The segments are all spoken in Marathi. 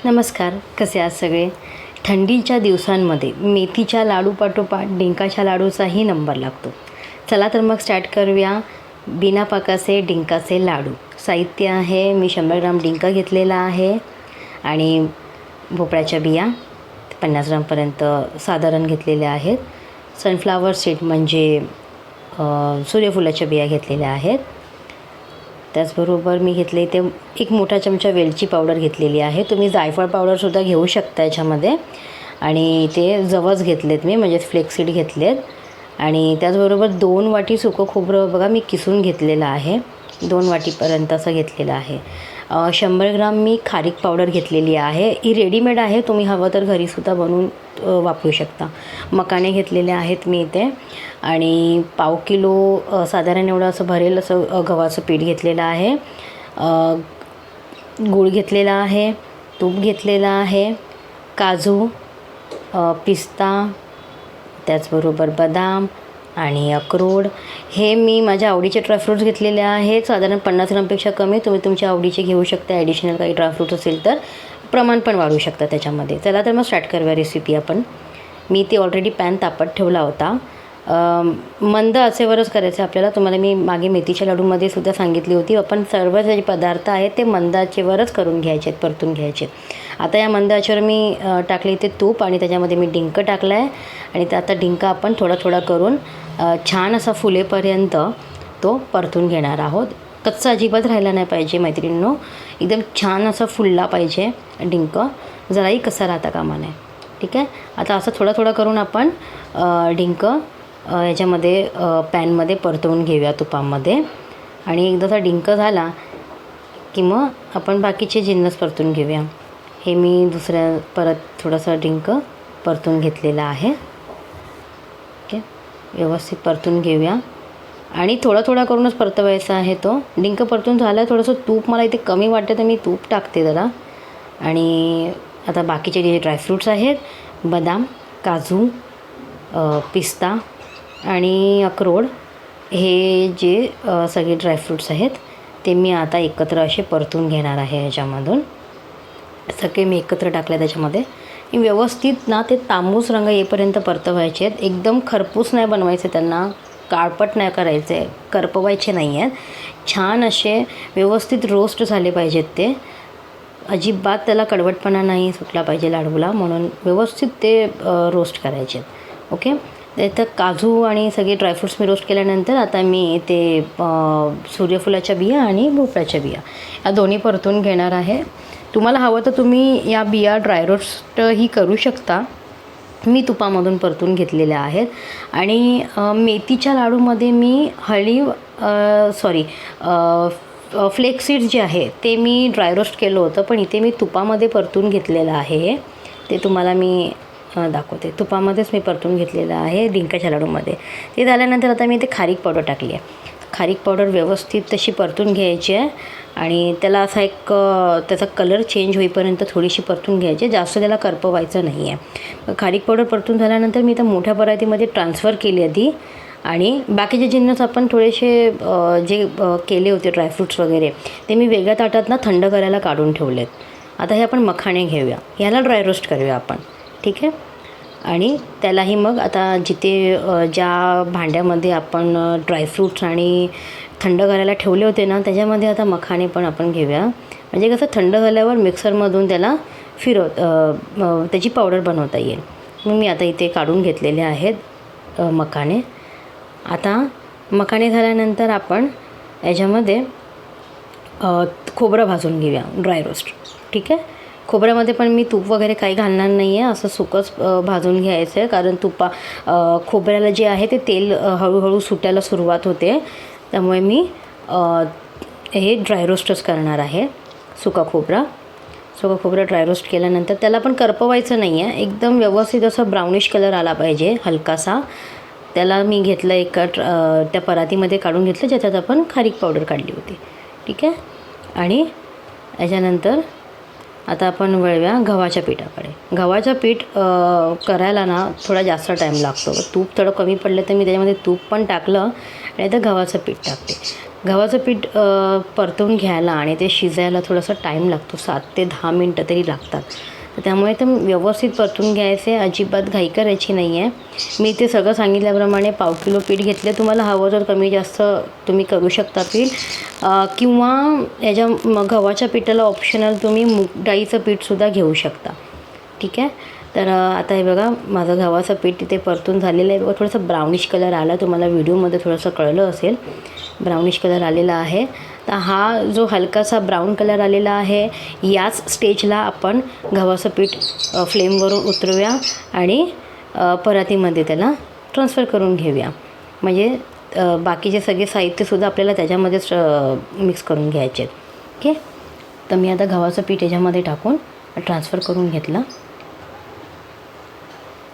नमस्कार, कसे आहात सगळे? थंडीच्या दिवसांमध्ये मेथीच्या लाडूपाठोपाठ डिंकाच्या लाडूचाही नंबर लागतो. चला तर मग स्टार्ट करूया. बिना पाकाचे डिंकाचे लाडू. साहित्य आहे, मी 100 ग्राम डिंका घेतलेला आहे आणि भोपळ्याच्या बिया 50 ग्रामपर्यंत साधारण घेतलेल्या आहेत. सनफ्लावर सीड म्हणजे सूर्यफुलाच्या बिया घेतलेल्या आहेत. त्याचबरोबर मी घेतले ते 1 मोठा चमचा वेलची पावडर घेतलेली आहे. तुम्ही जायफळ पावडरसुद्धा घेऊ शकता याच्यामध्ये. आणि ते जवस घेतलेत मी, म्हणजे फ्लेक्सीड घेतलेत. आणि त्याचबरोबर 2 वाटी सुकं खोबरं बघा मी किसून घेतलेलं आहे. 2 वाटीपर्यंत असं घेतलेलं आहे. 100 ग्राम मी खारीक पावडर घेतलेली आहे. ही रेडीमेड आहे, तुम्ही हवं तर घरीसुद्धा बनवून वापरू शकता. मकाने घेतलेले आहेत मी इथे. आणि पाव किलो साधारण एवढं असं भरेल असं गव्हाचं पीठ घेतलेलं आहे. गूळ घेतलेला आहे, तूप घेतलेलं आहे, काजू, पिस्ता, त्याचबरोबर बदाम आणि अक्रोड. हे मी माझ्या आवडीचे ड्रायफ्रूट्स घेतलेले आहेत. साधारण 50 ग्रामपेक्षा कमी. तुम्ही तुमच्या आवडीचे घेऊ शकता. ॲडिशनल काही ड्रायफ्रूट्स असेल तर प्रमाण पण वाढवू शकता त्याच्यामध्ये. चला तर मग स्टार्ट करूया रेसिपी आपण. मी ते ऑलरेडी पॅन तापत ठेवला होता. मंद आचेवरच करायचं आपल्याला. तुम्हाला मी मागे मेथीच्या लाडूमध्ये सुद्धा सांगितली होती, आपण सर्व जे पदार्थ आहेत ते मंद आचेवरच करून घ्यायचे आहेत, परतून घ्यायचे. आता या मंद आचेवर मी टाकले ते तूप आणि त्याच्यामध्ये मी डिंक टाकला आहे. आणि आता डिंक आपण थोडा थोडा करून छान असा फुलेपर्यंत तो परतून घेणार आहोत. कच्चा अजिबात राहिला नाही पाहिजे मैत्रिणींनो. एकदम छान असा फुलला पाहिजे डिंक, जराही कसा राहता कामा नये. ठीक आहे. आता असं थोडा थोडा करून आपण डिंक याच्यामध्ये पॅनमध्ये परतवून घेऊया तुपामध्ये. आणि एकदा तो डिंक झाला की मग आपण बाकीचे जिन्नस परतून घेऊया. हे मी दुसऱ्या परत थोडंसं डिंक परतून घेतलेला आहे. ओके, व्यवस्थित परतून घेऊया. आणि थोडा थोडा करूनच परतवायचा आहे तो. डिंक परतून झाला. थोडंसं तूप मला इथे कमी वाटतं तर मी तूप टाकते जरा. आणि आता बाकीचे जे ड्रायफ्रूट्स आहेत, बदाम, काजू, पिस्ता आणि अक्रोड, हे जे सगळे ड्रायफ्रूट्स आहेत ते मी आता एकत्र असे परतून घेणार आहे. याच्यामधून सगळे मी एकत्र टाकले त्याच्यामध्ये. व्यवस्थित ना ते तांबूस रंग येईपर्यंत परतवायचे आहेत. एकदम खरपूस नाही बनवायचे, त्यांना काळपट नाही करायचे, करपवायचे नाही आहेत. छान असे व्यवस्थित रोस्ट झाले पाहिजेत ते. अजिबात त्याला कडवटपणा नाही सुटला पाहिजे लाडूला, म्हणून व्यवस्थित ते रोस्ट करायचे आहेत. ओके. तर काजू आणि सगळे ड्रायफ्रूट्स मी रोस्ट केल्यानंतर आता मी ते सूर्यफुलाच्या बिया आणि भोपळ्याच्या बिया या दोन्ही परतून घेणार आहे. तुम्हाला हवं तर तुम्ही या बिया ड्राय रोस्टही करू शकता. मी तुपामधून परतून घेतलेल्या आहेत. आणि मेथीच्या लाडूमध्ये मी फ्लेक्सीड्स जे आहे ते मी ड्राय रोस्ट केलं होतं, पण इथे मी तुपामध्ये परतून घेतलेलं आहे. ते तुम्हाला मी दाखवते. तुपामध्येच मी परतून घेतलेलं आहे डिंकाच्या लाडूमध्ये. ते झाल्यानंतर आता मी ते खारीक पावडर टाकली आहे. खारीक पावडर व्यवस्थित तशी परतून घ्यायची आहे. आणि त्याला असा एक त्याचा कलर चेंज होईपर्यंत थोडीशी परतून घ्यायची. जास्त त्याला करपवायचं नाही आहे. खारीक पावडर परतून झाल्यानंतर मी आता मोठ्या परातीमध्ये ट्रान्सफर केली आधी. आणि बाकीचे जिन्नस आपण थोडेसे जे केले होते ड्रायफ्रूट्स वगैरे ते मी वेगळ्या ताटात ना थंड करायला काढून ठेवलेत. आता हे आपण मखाणे घेऊया, ह्याला ड्राय रोस्ट करूया आपण. ठीक आहे. आणि त्यालाही मग आता जिथे ज्या भांड्यामध्ये आपण ड्रायफ्रूट्स आणि थंड करायला ठेवले होते ना त्याच्यामध्ये आता मखाणे पण आपण घेऊया. म्हणजे कसं थंड झाल्यावर मिक्सरमधून त्याला त्याची पावडर बनवता येईल. मग मी आता इथे काढून घेतलेले आहेत मखाणे. आता मखाणे झाल्यानंतर आपण याच्यामध्ये खोबरं भाजून घेऊया ड्राय रोस्ट. ठीक आहे. खोबऱ्यामध्ये पण मी तूप वगैरे काही घालणार नाही आहे, असं सुकंच भाजून घ्यायचं आहे. कारण खोबऱ्याला जे आहे ते तेल हळूहळू सुटायला सुरुवात होते, त्यामुळे मी हे ड्राय रोस्टच करणार आहे. सुका खोबरं ड्राय रोस्ट केल्यानंतर त्याला पण करपवायचं नाही आहे. एकदम व्यवस्थित असं ब्राउनिश कलर आला पाहिजे हलकासा. त्याला मी घेतलं एका त्या परातीमध्ये काढून घेतलं ज्याच्यात आपण खारीक पावडर काढली होती. ठीक आहे. आणि याच्यानंतर आता आपण वळव्या गव्हाच्या पिठाकडे. गव्हाचं पीठ करायला ना थोडा जास्त टाईम लागतो. तूप थोडं कमी पडलं तर मी त्याच्यामध्ये तूप पण टाकलं आणि आता गव्हाचं पीठ टाकते. गव्हाचं पीठ परतून घ्यायला आणि ते शिजायला थोडासा टाईम लागतो, 7 ते 10 मिनटं तरी लागतात. तर त्यामुळे ते व्यवस्थित परतून घ्यायचे, अजिबात घाई करायची नाही आहे. मी ते सगळं सांगितल्याप्रमाणे पाव किलो पीठ घेतले. तुम्हाला हवं तर कमी जास्त तुम्ही करू शकता पीठ, किंवा याच्या गव्हाच्या पिठाला ऑप्शनल तुम्ही मूग डाळीचं पीठसुद्धा घेऊ शकता. ठीक आहे. तर आता हे बघा माझं गव्हाचं पीठ इथे परतून झालेलं आहे. बघा थोडंसं ब्राउनिश कलर आला, तुम्हाला व्हिडिओमध्ये थोडंसं कळलं असेल, ब्राउनिश कलर आलेला आहे. तर हा जो हलकासा ब्राऊन कलर आलेला आहे, याच स्टेजला आपण गव्हाचं पीठ फ्लेमवरून उतरूया आणि परातीमध्ये त्याला ट्रान्सफर करून घेऊया. म्हणजे बाकीचे सगळे साहित्यसुद्धा आपल्याला त्याच्यामध्येच मिक्स करून घ्यायचे आहेत. ओके. तर मी आता गव्हाचं पीठ याच्यामध्ये टाकून ट्रान्सफर करून घेतलं.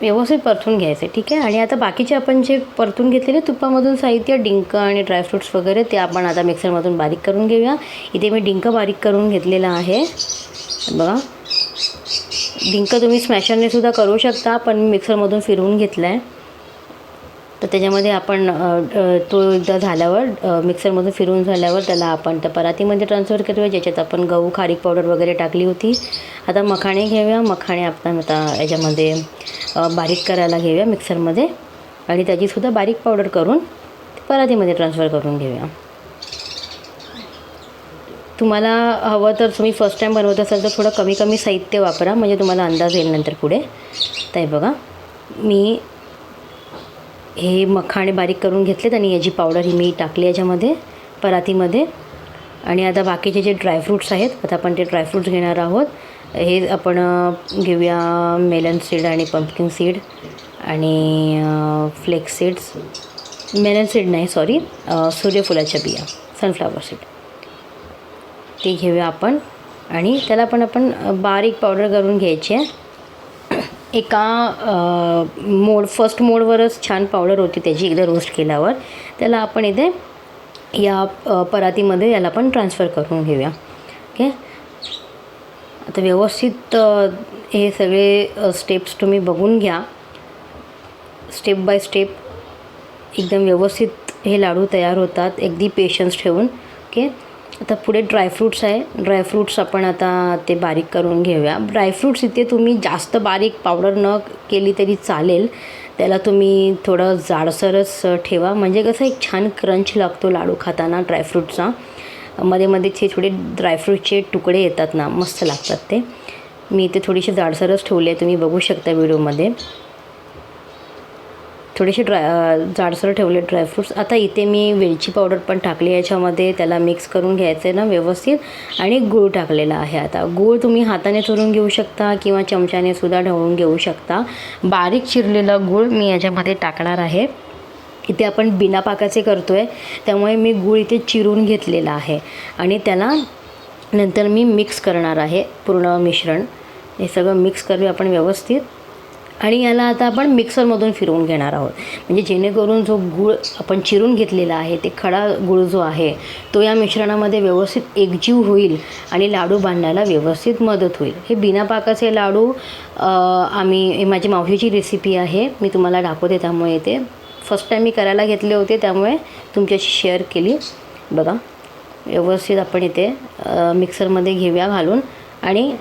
व्यवस्थित परतून घ्यायचे. ठीक आहे. आणि आता बाकीचे आपण जे परतून घेतलेले तुपामधून साहित्य, डिंक आणि ड्रायफ्रूट्स वगैरे, ते आपण आता मिक्सरमधून बारीक करून घेऊया. इथे मी डिंक बारीक करून घेतलेला आहे. बघा, डिंक तुम्ही स्मॅशरने सुद्धा करू शकता, पण मिक्सरमधून फिरवून घेतला आहे. तर त्याच्यामध्ये आपण तो एकदा झाल्यावर मिक्सरमधून फिरून झाल्यावर त्याला आपण त्या परातीमध्ये ट्रान्सफर करूया, ज्याच्यात आपण गहू, खारीक पावडर वगैरे टाकली होती. आता मखाणे घेऊया. मखाणे आपण आता याच्यामध्ये बारीक करायला घेऊया मिक्सरमध्ये, आणि त्याचीसुद्धा बारीक पावडर करून परातीमध्ये ट्रान्सफर करून घेऊया. तुम्हाला हवं तर तुम्ही फर्स्ट टाईम बनवत असाल तर थोडं कमी कमी साहित्य वापरा, म्हणजे तुम्हाला अंदाज येईल नंतर पुढे. तर बघा मी हे मखाणे बारीक करून घेतलेत आणि याची पावडर ही मी टाकली याच्यामध्ये परातीमध्ये. आणि आता बाकीचे जे ड्रायफ्रूट्स आहेत, आता आपण ते ड्रायफ्रूट्स घेणार आहोत. हे आपण घेऊया मेलन सीड आणि पंपकिन सीड आणि फ्लेक्स सीड्स, मेलन सीड नाही सॉरी, सूर्यफुलाच्या बिया, सनफ्लावर सीड, ते घेऊया आपण. आणि त्याला पण आपण बारीक पावडर करून घ्यायची आहे. एका फर्स्ट मोडवरच छान पावडर होती त्याची, एकदा रोस्ट केल्यावर. त्याला आपण इथे या परातीमध्ये याला पण ट्रान्सफर करून घेऊया. ओके. आता व्यवस्थित हे सगळे स्टेप्स तुम्ही बघून घ्या, स्टेप बाय स्टेप एकदम व्यवस्थित हे लाडू तयार होतात, अगदी पेशन्स ठेवून. ओके. आता पुढे ड्रायफ्रूट्स आहे. ड्रायफ्रूट्स आपण आता ते बारीक करून घेऊया. ड्रायफ्रूट्स इथे तुम्ही जास्त बारीक पावडर न केली तरी चालेल, त्याला तुम्ही थोडं जाडसरच ठेवा, म्हणजे कसं एक छान क्रंच लागतो लाडू खाताना ड्रायफ्रूटचा. मध्ये मध्येच थोडे ड्रायफ्रूटचे तुकडे येतात ना, मस्त लागतात ते. मी इथे थोडीशी जाडसरच ठेवली आहे, तुम्ही बघू शकता व्हिडिओमध्ये. थोडेसे जाडसर ठेवले ड्रायफ्रूट्स. आता इथे मी वेलची पावडर पण टाकली याच्यामध्ये, त्याला मिक्स करून घ्यायचं आहे ना व्यवस्थित. आणि गूळ टाकलेला आहे. आता गूळ तुम्ही हाताने चुरून घेऊ शकता किंवा चमच्याने सुद्धा ढवळून घेऊ शकता. बारीक चिरलेला गूळ मी याच्यामध्ये टाकणार आहे. इथे आपण बिना पाकाचे करतो आहे, त्यामुळे मी गूळ इथे चिरून घेतलेला आहे आणि त्याला नंतर मी मिक्स करणार आहे पूर्ण मिश्रण. हे सगळं मिक्स करूया आपण व्यवस्थित. आणि याला आता आपण मिक्सरमधून फिरवून घेणार आहोत, म्हणजे जेणेकरून जो गूळ आपण चिरून घेतलेला आहे, ते खडा गूळ जो आहे तो या मिश्रणामध्ये व्यवस्थित एकजीव होईल आणि लाडू बांधायला व्यवस्थित मदत होईल. हे बिना पाकाचे लाडू माझी मावशीची रेसिपी आहे, मी तुम्हाला दाखवते. त्यामुळे ते फर्स्ट टाईम मी करायला घेतले होते, त्यामुळे तुमच्याशी शेअर केली. बघा व्यवस्थित आपण इथे मिक्सरमध्ये घेऊया घालून, आणि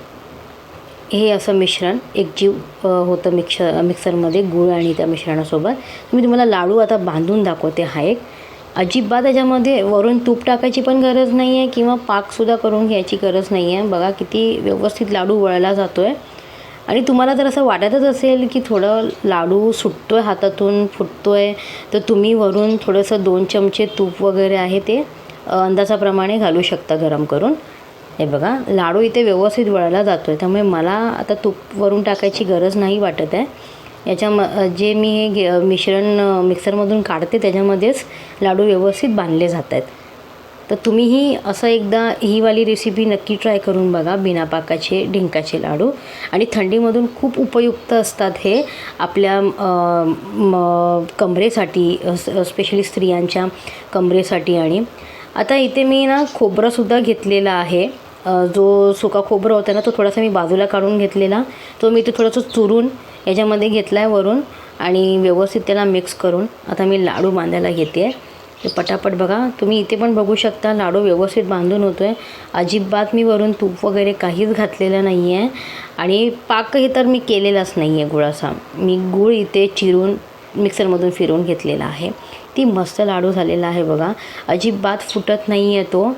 हे असं मिश्रण एकजीव होतं मिक्सरमध्ये गूळ आणि त्या मिश्रणासोबत. मी तुम्हाला लाडू आता बांधून दाखवते. हा एक अजिबात त्याच्यामध्ये वरून तूप टाकायची पण गरज नाही आहे किंवा पाकसुद्धा करून घ्यायची गरज नाही आहे. बघा किती व्यवस्थित लाडू वळला जातो आहे. आणि तुम्हाला जर असं वाटतच असेल की थोडं लाडू सुटतो आहे हातातून, फुटतो आहे, तर तुम्ही वरून थोडंसं 2 चमचे तूप वगैरे आहे ते अंदाजाप्रमाणे घालू शकता गरम करून. हे बघा लाडू इथे व्यवस्थित वळला जातो आहे, त्यामुळे मला आता तूप वरून टाकायची गरज नाही वाटत आहे. जे मी हे मिश्रण मिक्सरमधून काढते त्याच्यामध्येच लाडू व्यवस्थित बांधले जात आहेत. तर तुम्हीही असं एकदा ही वाली रेसिपी नक्की ट्राय करून बघा, बिना पाकाचे डिंकाचे लाडू. आणि थंडीमधून खूप उपयुक्त असतात हे आपल्या कमरेसाठी, स्पेशली स्त्रियांच्या कमरेसाठी. आणि आता इथे मी ना खोबरंसुद्धा घेतलेला आहे. जो सुका खोबरं होता ना, तो थोडासा मी बाजूला काढून घेतलेला, तो मी ते थोडंसं चुरून याच्यामध्ये घेतला आहे वरून, आणि व्यवस्थित त्याला मिक्स करून आता मी लाडू बांधायला घेते आहे. ते पटापट बघा, तुम्ही इथे पण बघू शकता लाडू व्यवस्थित बांधून होतो आहे. अजिबात मी वरून तूप वगैरे काहीच घातलेलं नाही आहे. आणि पाकही तर मी केलेलाच नाही आहे गुळाचा. मी गूळ इथे चिरून मिक्सरमधून फिरवून घेतलेला आहे. ती मस्त लाडू झालेला आहे बघा. अजिबात फुटत नाही आहे तो,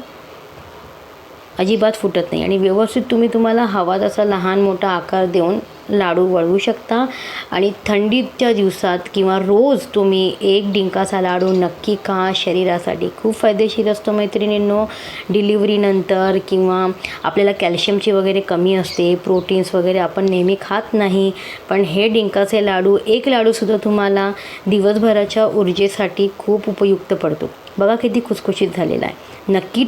अजिबात फुटत नाही. आणि व्यवस्थित तुम्हाला हवा तसा लहान मोठा आकार देऊन लाडू वळवू शकता. आणि थंडीच्या दिवसात किंवा रोज तुम्ही एक डिंकाचा लाडू नक्की खा. शरीरासाठी खूप फायदेशीर असतो मैत्रिणींनो. डिलिव्हरीनंतर किंवा आपल्याला कॅल्शियमची वगैरे कमी असते, प्रोटीन्स वगैरे आपण नेहमी खात नाही, पण हे डिंकाचे लाडू, एक लाडूसुद्धा तुम्हाला दिवसभराच्या ऊर्जेसाठी खूप उपयुक्त पडतो. बघा किती खुसखुशीत झालेला आहे. नक्की